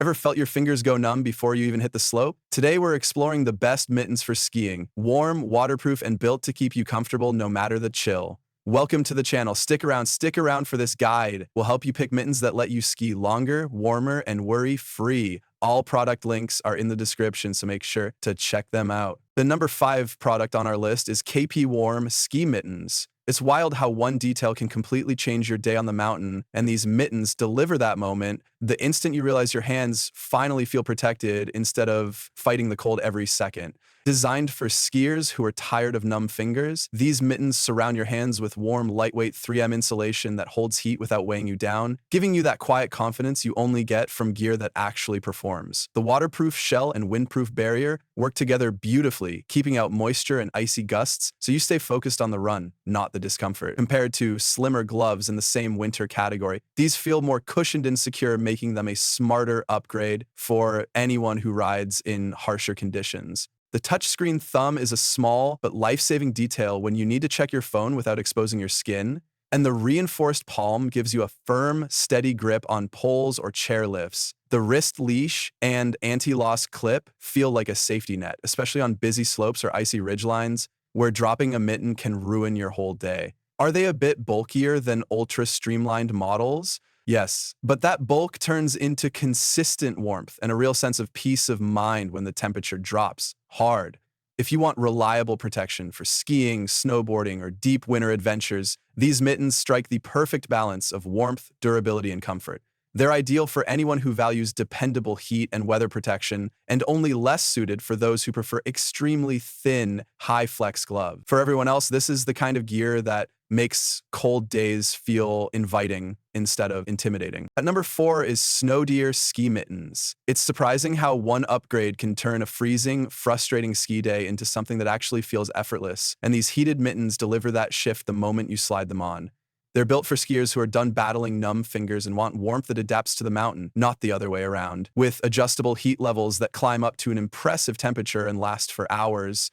Ever felt your fingers go numb before you even hit the slope? Today we're exploring the best mittens for skiing. Warm, waterproof, and built to keep you comfortable no matter the chill. Welcome to the channel. Stick around for this guide. We'll help you pick mittens that let you ski longer, warmer, and worry-free. All product links are in the description, so make sure to check them out. The number 5 product on our list is KPwarm Ski Mittens. It's wild how one detail can completely change your day on the mountain, and these mittens deliver that moment the instant you realize your hands finally feel protected instead of fighting the cold every second. Designed for skiers who are tired of numb fingers, these mittens surround your hands with warm, lightweight 3M insulation that holds heat without weighing you down, giving you that quiet confidence you only get from gear that actually performs. The waterproof shell and windproof barrier work together beautifully, keeping out moisture and icy gusts so you stay focused on the run, not the discomfort. Compared to slimmer gloves in the same winter category, these feel more cushioned and secure, making them a smarter upgrade for anyone who rides in harsher conditions. The touchscreen thumb is a small but life-saving detail when you need to check your phone without exposing your skin, and the reinforced palm gives you a firm, steady grip on poles or chair lifts. The wrist leash and anti-loss clip feel like a safety net, especially on busy slopes or icy ridgelines, where dropping a mitten can ruin your whole day. Are they a bit bulkier than ultra-streamlined models? Yes, but that bulk turns into consistent warmth and a real sense of peace of mind when the temperature drops hard. If you want reliable protection for skiing, snowboarding, or deep winter adventures, these mittens strike the perfect balance of warmth, durability, and comfort. They're ideal for anyone who values dependable heat and weather protection, and only less suited for those who prefer extremely thin, high-flex gloves. For everyone else, this is the kind of gear that makes cold days feel inviting instead of intimidating. At number 4 is SKYDEER Ski Mittens. It's surprising how one upgrade can turn a freezing, frustrating ski day into something that actually feels effortless, and these heated mittens deliver that shift the moment you slide them on. They're built for skiers who are done battling numb fingers and want warmth that adapts to the mountain, not the other way around. With adjustable heat levels that climb up to an impressive temperature and last for hours,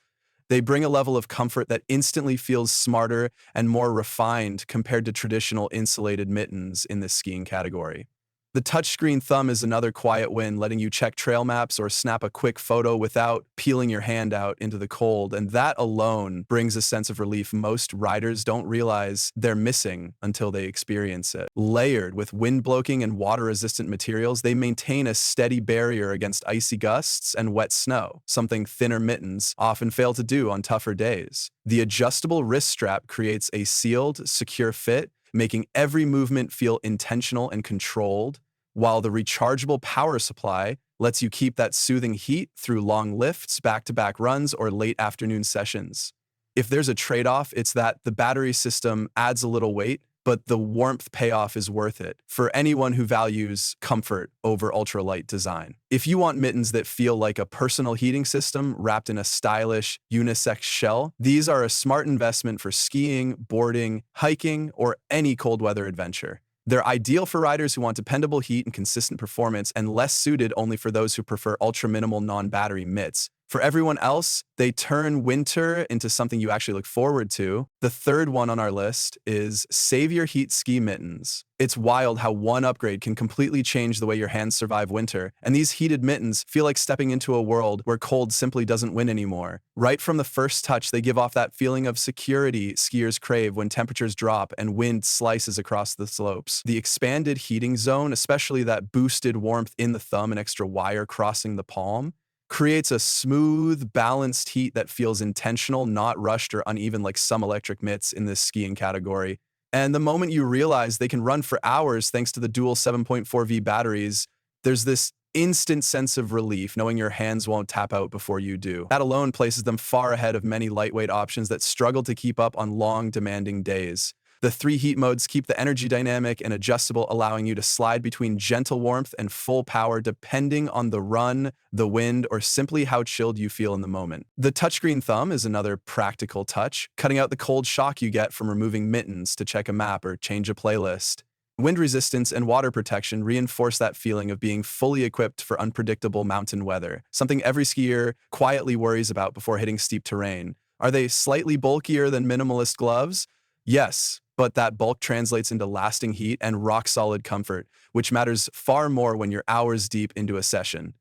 they bring a level of comfort that instantly feels smarter and more refined compared to traditional insulated mittens in this skiing category. The touchscreen thumb is another quiet win, letting you check trail maps or snap a quick photo without peeling your hand out into the cold, and that alone brings a sense of relief most riders don't realize they're missing until they experience it. Layered with wind-blocking and water-resistant materials, they maintain a steady barrier against icy gusts and wet snow, something thinner mittens often fail to do on tougher days. The adjustable wrist strap creates a sealed, secure fit, making every movement feel intentional and controlled, while the rechargeable power supply lets you keep that soothing heat through long lifts, back-to-back runs, or late afternoon sessions. If there's a trade-off, it's that the battery system adds a little weight, but the warmth payoff is worth it for anyone who values comfort over ultralight design. If you want mittens that feel like a personal heating system wrapped in a stylish, unisex shell, these are a smart investment for skiing, boarding, hiking, or any cold weather adventure. They're ideal for riders who want dependable heat and consistent performance, and less suited only for those who prefer ultra-minimal non-battery mitts. For everyone else, they turn winter into something you actually look forward to. The third one on our list is Save Your Heat Ski Mittens. It's wild how one upgrade can completely change the way your hands survive winter, and these heated mittens feel like stepping into a world where cold simply doesn't win anymore. Right from the first touch, they give off that feeling of security skiers crave when temperatures drop and wind slices across the slopes. The expanded heating zone, especially that boosted warmth in the thumb and extra wire crossing the palm, creates a smooth, balanced heat that feels intentional, not rushed or uneven like some electric mitts in this skiing category. And the moment you realize they can run for hours thanks to the dual 7.4V batteries, there's this instant sense of relief knowing your hands won't tap out before you do. That alone places them far ahead of many lightweight options that struggle to keep up on long, demanding days. The 3 heat modes keep the energy dynamic and adjustable, allowing you to slide between gentle warmth and full power depending on the run, the wind, or simply how chilled you feel in the moment. The touchscreen thumb is another practical touch, cutting out the cold shock you get from removing mittens to check a map or change a playlist. Wind resistance and water protection reinforce that feeling of being fully equipped for unpredictable mountain weather, something every skier quietly worries about before hitting steep terrain. Are they slightly bulkier than minimalist gloves? Yes, but that bulk translates into lasting heat and rock-solid comfort, which matters far more when you're hours deep into a session.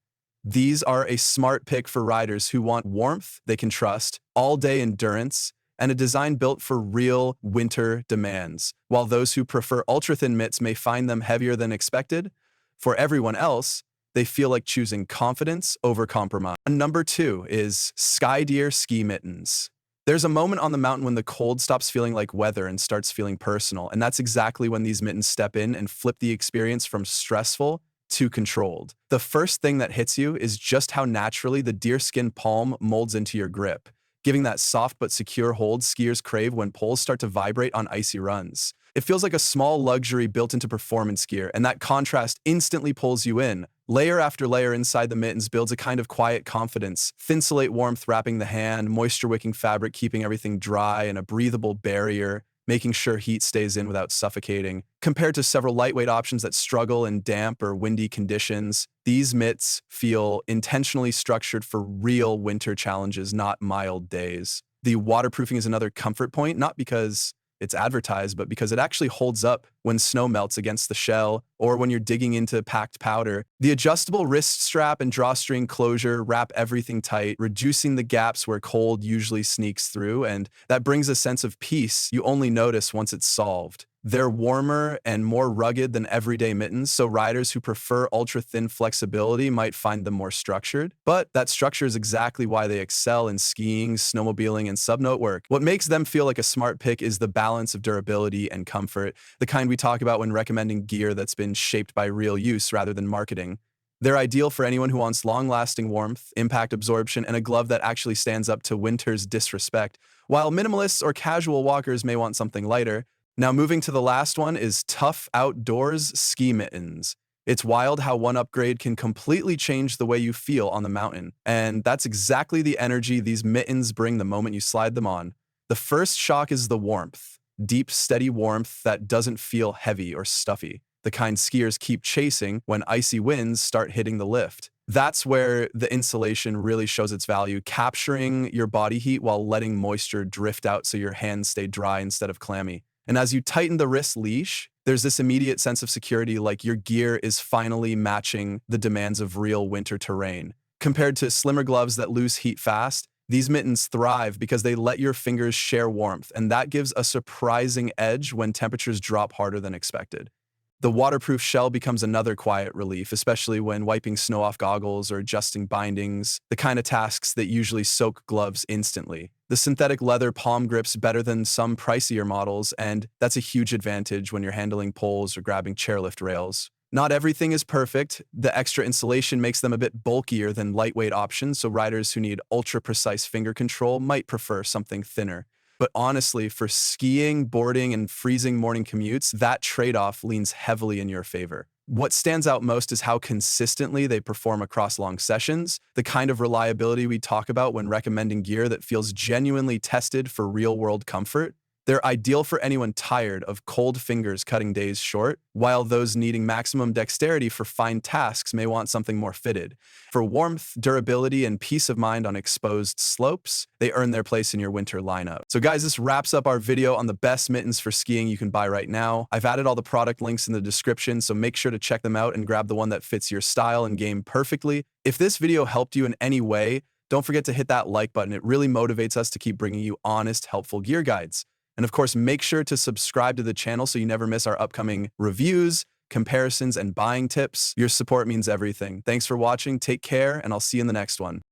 These are a smart pick for riders who want warmth they can trust, all-day endurance, and a design built for real winter demands. While those who prefer ultra-thin mitts may find them heavier than expected, for everyone else, they feel like choosing confidence over compromise. Number 2 is SKYDEER Ski Mittens. There's a moment on the mountain when the cold stops feeling like weather and starts feeling personal, and that's exactly when these mittens step in and flip the experience from stressful to controlled. The first thing that hits you is just how naturally the deerskin palm molds into your grip, giving that soft but secure hold skiers crave when poles start to vibrate on icy runs. It feels like a small luxury built into performance gear, and that contrast instantly pulls you in. Layer after layer inside the mittens builds a kind of quiet confidence. Thinsulate warmth wrapping the hand, moisture-wicking fabric keeping everything dry, and a breathable barrier making sure heat stays in without suffocating. Compared to several lightweight options that struggle in damp or windy conditions, these mitts feel intentionally structured for real winter challenges, not mild days. The waterproofing is another comfort point, not because it's advertised, but because it actually holds up when snow melts against the shell or when you're digging into packed powder. The adjustable wrist strap and drawstring closure wrap everything tight, reducing the gaps where cold usually sneaks through, and that brings a sense of peace you only notice once it's solved. They're warmer and more rugged than everyday mittens, so riders who prefer ultra-thin flexibility might find them more structured. But that structure is exactly why they excel in skiing, snowmobiling, and subnote work. What makes them feel like a smart pick is the balance of durability and comfort, the kind we talk about when recommending gear that's been shaped by real use rather than marketing. They're ideal for anyone who wants long-lasting warmth, impact absorption, and a glove that actually stands up to winter's disrespect, while minimalists or casual walkers may want something lighter. Now moving to the last one is Tough Outdoors Ski Mittens. It's wild how one upgrade can completely change the way you feel on the mountain, and that's exactly the energy these mittens bring the moment you slide them on. The first shock is the warmth. Deep, steady warmth that doesn't feel heavy or stuffy, the kind skiers keep chasing when icy winds start hitting the lift. That's where the insulation really shows its value, capturing your body heat while letting moisture drift out so your hands stay dry instead of clammy. And as you tighten the wrist leash, there's this immediate sense of security, like your gear is finally matching the demands of real winter terrain. Compared to slimmer gloves that lose heat fast, these mittens thrive because they let your fingers share warmth, and that gives a surprising edge when temperatures drop harder than expected. The waterproof shell becomes another quiet relief, especially when wiping snow off goggles or adjusting bindings, the kind of tasks that usually soak gloves instantly. The synthetic leather palm grips better than some pricier models, and that's a huge advantage when you're handling poles or grabbing chairlift rails. Not everything is perfect. The extra insulation makes them a bit bulkier than lightweight options, so riders who need ultra-precise finger control might prefer something thinner. But honestly, for skiing, boarding, and freezing morning commutes, that trade-off leans heavily in your favor. What stands out most is how consistently they perform across long sessions, the kind of reliability we talk about when recommending gear that feels genuinely tested for real-world comfort. They're ideal for anyone tired of cold fingers cutting days short, while those needing maximum dexterity for fine tasks may want something more fitted. For warmth, durability, and peace of mind on exposed slopes, they earn their place in your winter lineup. So guys, this wraps up our video on the best mittens for skiing you can buy right now. I've added all the product links in the description, so make sure to check them out and grab the one that fits your style and game perfectly. If this video helped you in any way, don't forget to hit that like button. It really motivates us to keep bringing you honest, helpful gear guides. And of course, make sure to subscribe to the channel so you never miss our upcoming reviews, comparisons, and buying tips. Your support means everything. Thanks for watching, take care, and I'll see you in the next one.